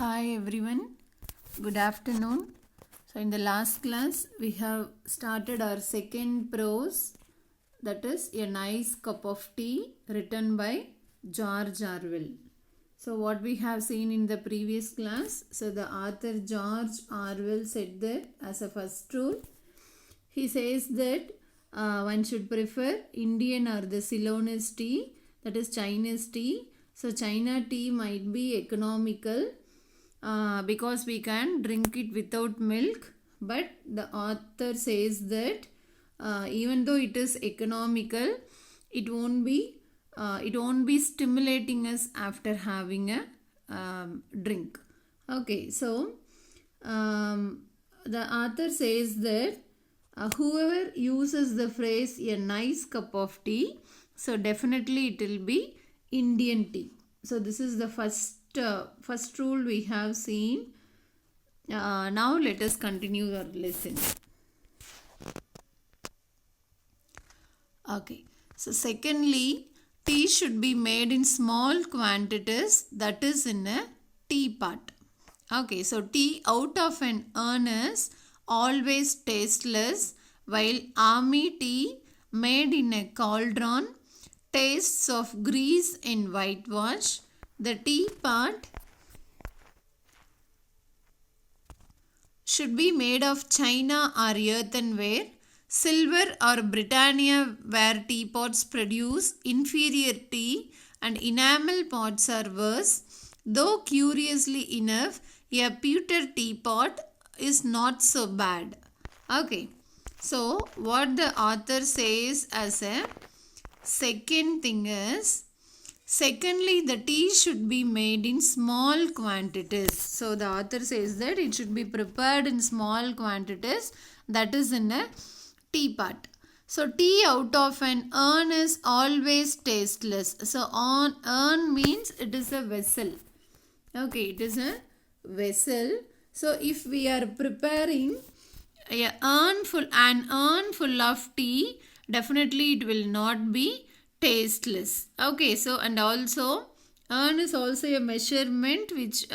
Hi everyone, good afternoon. So in the last class we have started our second prose, that is A Nice Cup of Tea, written by George Orwell. So what we have seen in the previous class, so the author George Orwell said that as a first rule, he says that one should prefer Indian or the Ceylonese tea, that is Chinese tea. So China tea might be economical because we can drink it without milk, but the author says that even though it is economical, it won't be stimulating us after having a drink. Okay, so the author says that whoever uses the phrase a nice cup of tea, so definitely it will be Indian tea. So this is the first rule we have seen. Now let us continue our lesson. Okay, so secondly, tea should be made in small quantities, that is in a teapot. Okay, so tea out of an urn is always tasteless, while army tea made in a cauldron tastes of grease and whitewash. The teapot should be made of china or earthenware. Silver or Britannia ware teapots produce inferior tea and enamel pots are worse. Though curiously enough, a pewter teapot is not so bad. Okay, so what the author says as a second thing is, secondly, the tea should be made in small quantities. So the author says that it should be prepared in small quantities, that is in a teapot. So tea out of an urn is always tasteless. So urn means it is a vessel. Okay, it is a vessel. So if we are preparing an urn full of tea, definitely it will not be tasteless. Okay, so and also urn is also a measurement which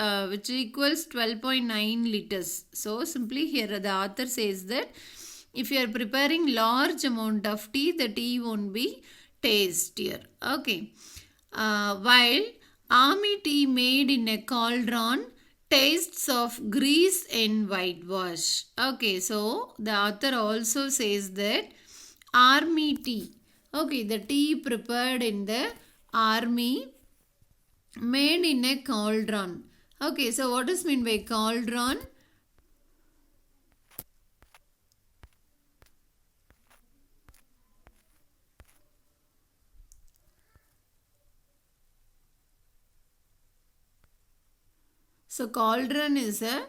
equals 12.9 liters. So simply here the author says that if you are preparing large amount of tea, the tea won't be tastier. Okay, while army tea made in a cauldron tastes of grease and whitewash. Okay, so the author also says that army tea, okay, the tea prepared in the army made in a cauldron. Okay, so what does mean by cauldron? So cauldron is a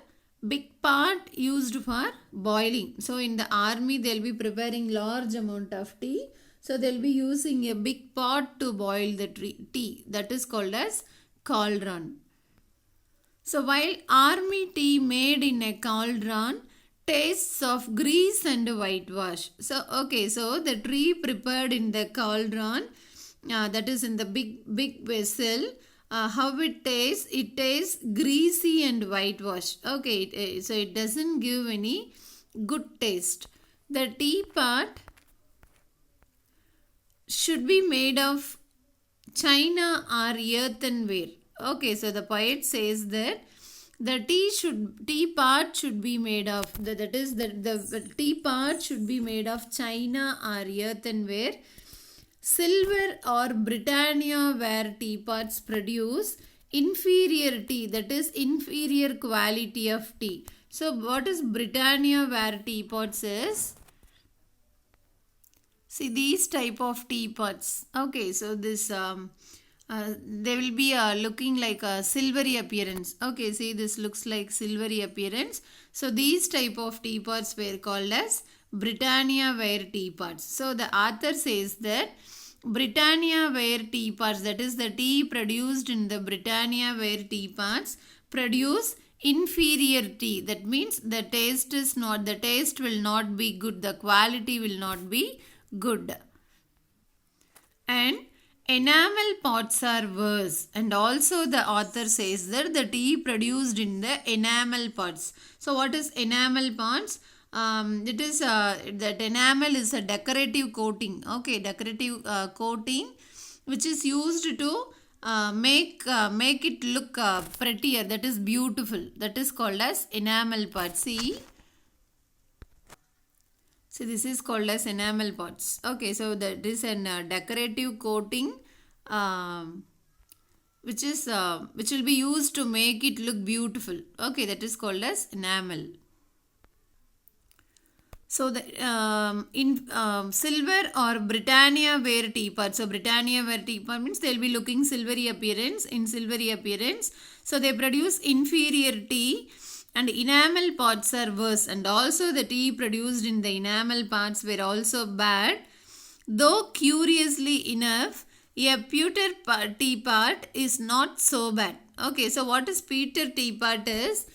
big pot used for boiling. So in the army they'll be preparing large amount of tea. So they'll be using a big pot to boil the tea. That is called as cauldron. So while army tea made in a cauldron tastes of grease and whitewash. So okay, so the tea prepared in the cauldron, that is in the big vessel, how it tastes greasy and whitewash. Okay, so it doesn't give any good taste. The teapot should be made of china or earthenware. Okay, so the poet says that the teapot should be made of the teapot should be made of china or earthenware. Silver or Britannia ware teapots produce inferior tea, that is inferior quality of tea. So what is Britannia ware teapots is, see these type of teapots. Okay, so this they will be looking like a silvery appearance. Okay, see this looks like silvery appearance. So these type of teapots were called as Britannia ware teapots. So the author says that Britannia ware teapots, that is the tea produced in the Britannia ware teapots, produce inferior tea. That means the taste will not be good, the quality will not be good. And enamel pots are worse, and also the author says that the tea produced in the enamel pots. So what is enamel pots? It is that enamel is a decorative coating. Okay, decorative coating which is used to make it look prettier. That is beautiful. That is called as enamel pot. See, this is called as enamel pots. Okay, so that is an decorative coating which will be used to make it look beautiful. Okay, that is called as enamel. So the in silver or Britannia ware teapot. So Britannia ware teapot means they will be looking silvery appearance. In silvery appearance, so they produce inferior tea. And enamel pots are worse, and also the tea produced in the enamel pots were also bad. Though curiously enough, a pewter teapot is not so bad. Okay, so what is pewter teapot is?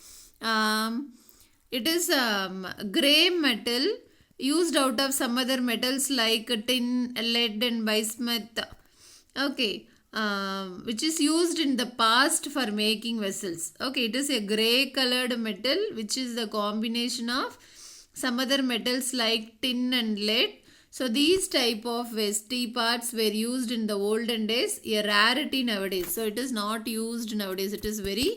It is grey metal used out of some other metals like tin, lead and bismuth. Okay. Which is used in the past for making vessels. Okay, it is a grey colored metal which is the combination of some other metals like tin and lead. So these type of teapots were used in the olden days, a rarity nowadays. So it is not used nowadays, it is very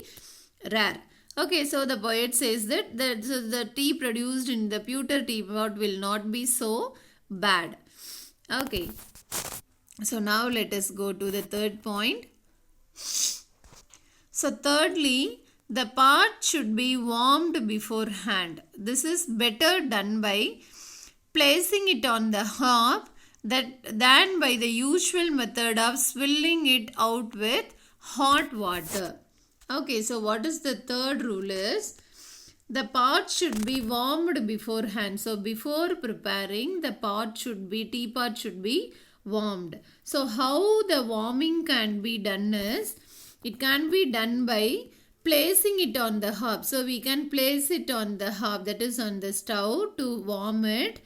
rare. Okay, so the poet says that the tea produced in the pewter teapot will not be so bad. Okay. So now let us go to the third point. So thirdly, the pot should be warmed beforehand. This is better done by placing it on the hob than by the usual method of swilling it out with hot water. Okay, so what is the third rule is? The pot should be warmed beforehand. So before preparing, the teapot should be warmed. So how the warming can be done is, it can be done by placing it on the hob. So we can place it on the hob, that is on the stove, to warm it.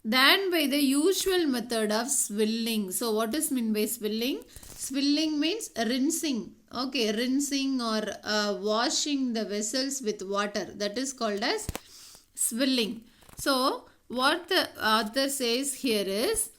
Then by the usual method of swilling. So what is meant by swilling? Swilling means rinsing. Okay, rinsing or washing the vessels with water. That is called as swilling. So what the author says here is,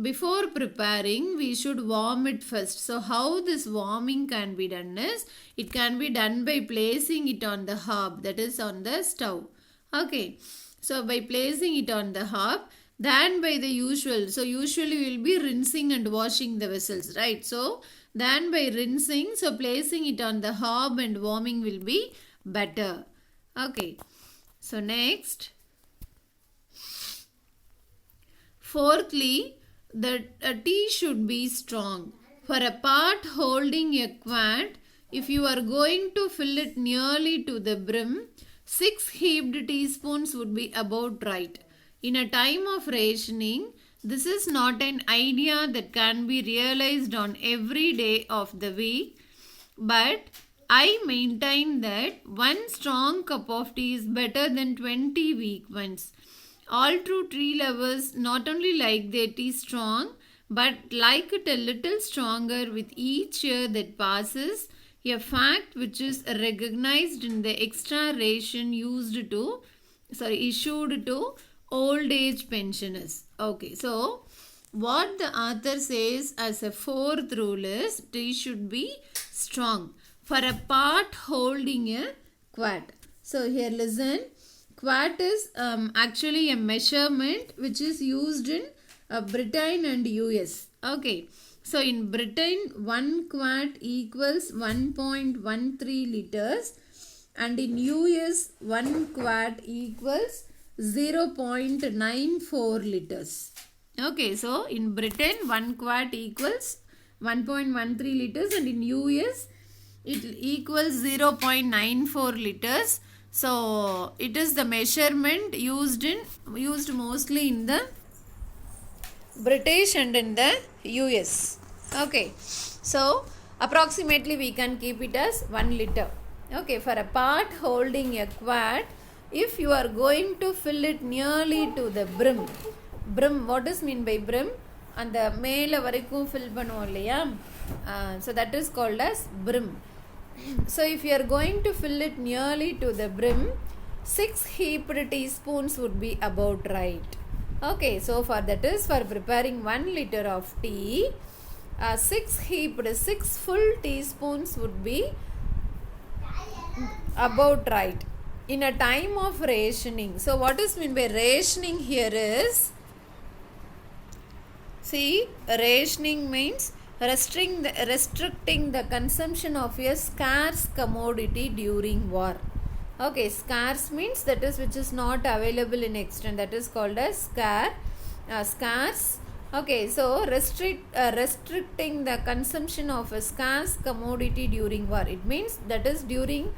before preparing, we should warm it first. So how this warming can be done is, it can be done by placing it on the hob, that is on the stove. Okay, so by placing it on the hob, then by the usual, so usually we will be rinsing and washing the vessels, right? So then by rinsing, so placing it on the hob and warming will be better. Okay, so next, fourthly, the tea should be strong. For a pot holding a quart, if you are going to fill it nearly to the brim, 6 heaped teaspoons would be about right. In a time of rationing, this is not an idea that can be realized on every day of the week, but I maintain that 1 strong cup of tea is better than 20 weak ones. All true tea lovers not only like their tea strong, but like it a little stronger with each year that passes, a fact which is recognized in the extra ration issued to old age pensioners. Okay, so what the author says as a fourth rule is, tea should be strong. For a pot holding a quart. So here listen. Quart is actually a measurement which is used in Britain and US. Okay, so in Britain 1 quart equals 1.13 liters, and in US 1 quart equals 0.94 liters. Okay, so in Britain 1 quart equals 1.13 liters, and in US it equals 0.94 liters. So it is the measurement used mostly in the British and in the US. Okay, so approximately we can keep it as 1 liter. Okay, for a pot holding a quart, if you are going to fill it nearly to the brim, what is mean by brim? அந்த மேலே வரைக்கும் fill பண்ணுவோம் இல்லையா, so that is called as brim. So if you are going to fill it nearly to the brim, 6 heaped teaspoons would be about right. Okay, so for that is for preparing 1 liter of tea, 6 full teaspoons would be about right in a time of rationing. So what is meant by rationing here is, see, rationing means restricting the consumption of a scarce commodity during war. Okay, scarce means that is which is not available in extent, that is called as scarce. Okay, so restricting the consumption of a scarce commodity during war, it means that is during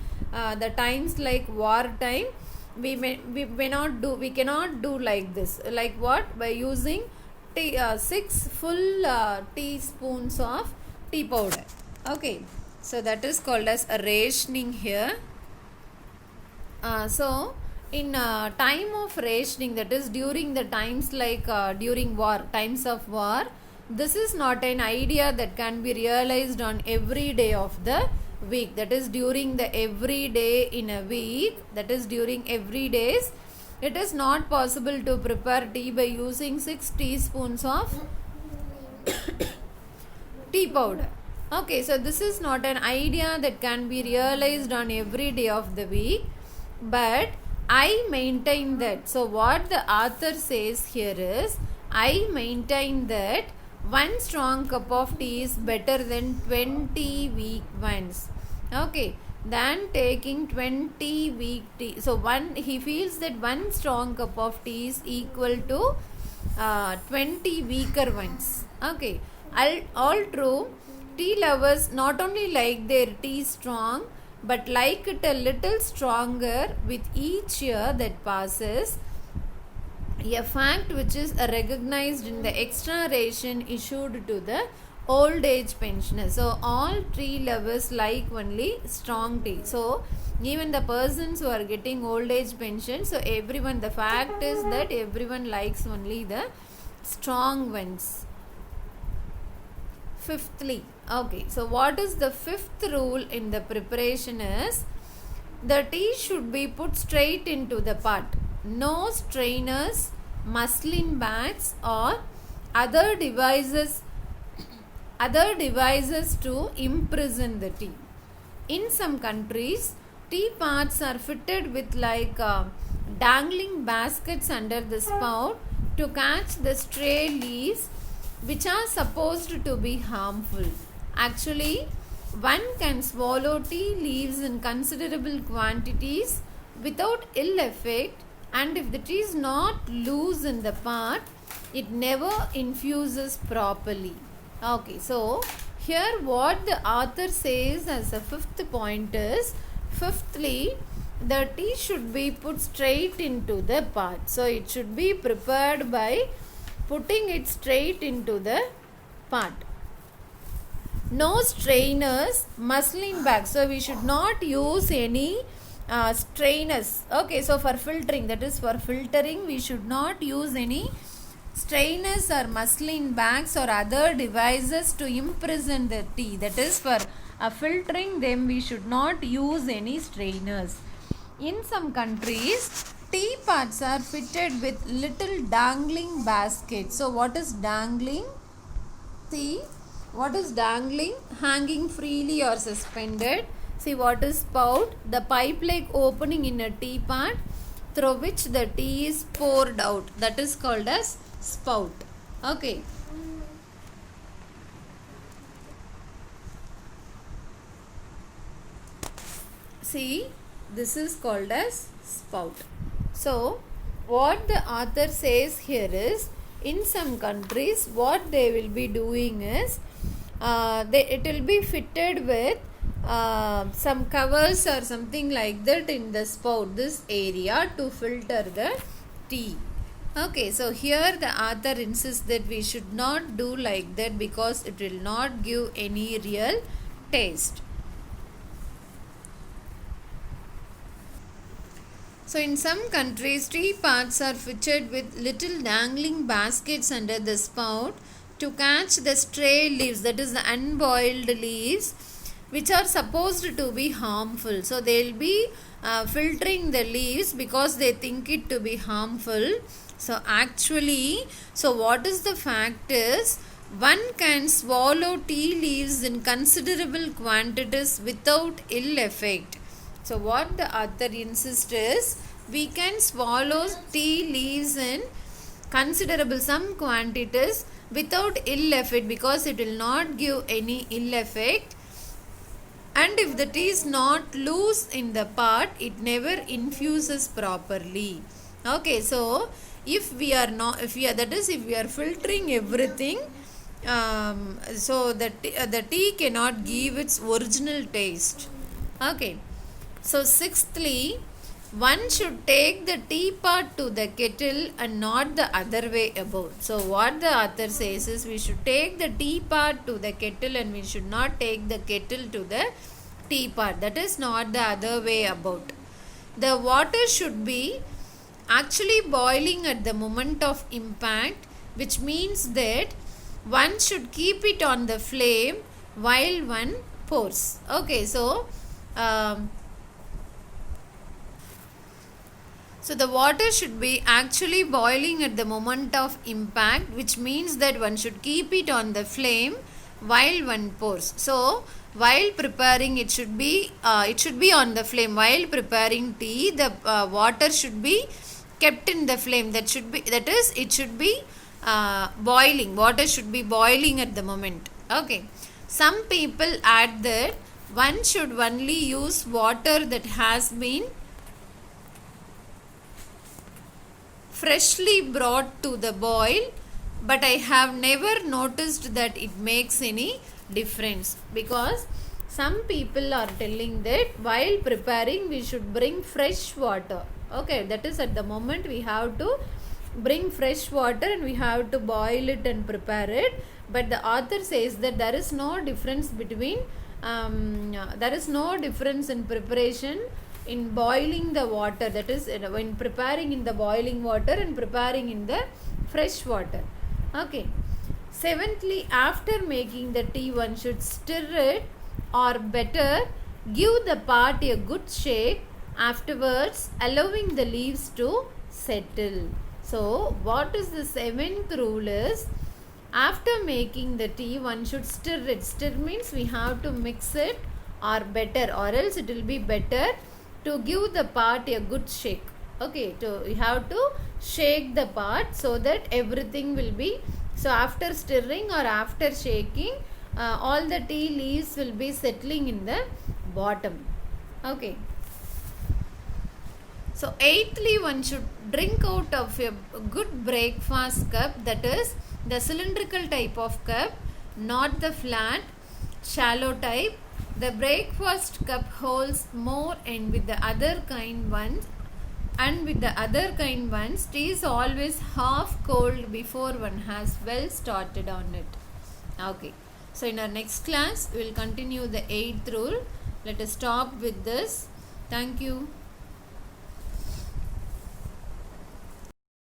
the times like war time, we cannot do like this. Like what? By using 6 full teaspoons of tea powder. Okay, so that is called as a rationing here. So in time of rationing, that is during the times like during war, times of war, this is not an idea that can be realized on every day of the week. That is during the every day in a week, that is during every days, it is not possible to prepare tea by using 6 teaspoons of tea powder. Okay, so this is not an idea that can be realized on every day of the week, but I maintain that. So what the author says here is, I maintain that 1 strong cup of tea is better than 20 weak ones. Okay, than taking 20 weak tea. So he feels that 1 strong cup of tea is equal to 20 weaker ones. Okay, all true. Tea lovers not only like their tea strong, but like it a little stronger with each year that passes, a fact which is recognized in the extra ration issued to the old age pensioners. So all tea lovers like only strong tea. So even the persons who are getting old age pension, so everyone, the fact is that everyone likes only the strong ones. Fifthly, okay, so what is the 5th rule in the preparation is, the tea should be put straight into the pot. No strainers, muslin bags or other devices to imprison the tea. In some countries, tea pots are fitted with like dangling baskets under the spout to catch the stray leaves which are supposed to be harmful. Actually, one can swallow tea leaves in considerable quantities without ill effect, and if the tea is not loose in the pot, it never infuses properly. Okay, so here what the author says as a 5th point is, fifthly, the tea should be put straight into the pot. So it should be prepared by putting it straight into the pot. No strainers, muslin bags. So we should not use any strainers. Okay, so for filtering, that is for filtering, we should not use any strainers or muslin bags or other devices to imprison the tea. That is for filtering them, we should not use any strainers. In some countries, tea pots are fitted with little dangling baskets. So what is dangling? See, what is dangling? Hanging freely or suspended. See, what is spout? The pipe-like opening in a teapot through which the tea is poured out. That is called as spout. Okay. See, this is called as spout. So what the author says here is, in some countries what they will be doing is, it will be fitted with some covers or something like that in the spout, this area, to filter the tea. Okay, so here the author insists that we should not do like that because it will not give any real taste. So in some countries, tea pots are fitted with little dangling baskets under the spout to catch the stray leaves, that is the unboiled leaves, which are supposed to be harmful. So they'll be filtering the leaves because they think it to be harmful. So actually, so what is the fact is, one can swallow tea leaves in considerable quantities without ill effect. So what the author insists is, we can swallow tea leaves in considerable some quantities without ill effect, because it will not give any ill effect. And if the tea is not loose in the pot, it never infuses properly. Okay, so if we are filtering everything, so the tea cannot give its original taste. Okay, so sixthly, one should take the teapot to the kettle and not the other way about. So what the author says is, we should take the teapot to the kettle and we should not take the kettle to the teapot. That is not the other way about. The water should be actually boiling at the moment of impact, which means that one should keep it on the flame while one pours. Okay, so so the water should be actually boiling at the moment of impact, which means that one should keep it on the flame while one pours. So while preparing, it should be on the flame. While preparing tea, the water should be kept in the flame. It should be boiling. Water should be boiling at the moment. Okay. Some people add that one should only use water that has been freshly brought to the boil, but I have never noticed that it makes any difference, because some people are telling that while preparing we should bring fresh water. Okay, that is at the moment we have to bring fresh water and we have to boil it and prepare it. But the author says that there is no difference between there is no difference in preparation in boiling the water, that is when preparing in the boiling water and preparing in the fresh water. Okay. Seventhly, after making the tea, one should stir it, or better, give the pot a good shake afterwards, allowing the leaves to settle. So what is the seventh rule is, after making the tea, one should stir it. Stir means we have to mix it, or better, or else it will be better to give the pot a good shake. Okay, you have to shake the pot so that everything will be, so after stirring or after shaking, all the tea leaves will be settling in the bottom. Okay. So eighthly, one should drink out of a good breakfast cup, that is the cylindrical type of cup, not the flat, shallow type. The breakfast cup holds more, and with the other kind ones, tea is always half cold before one has well started on it. Okay. So in our next class, we will continue the 8th rule. Let us stop with this. Thank you.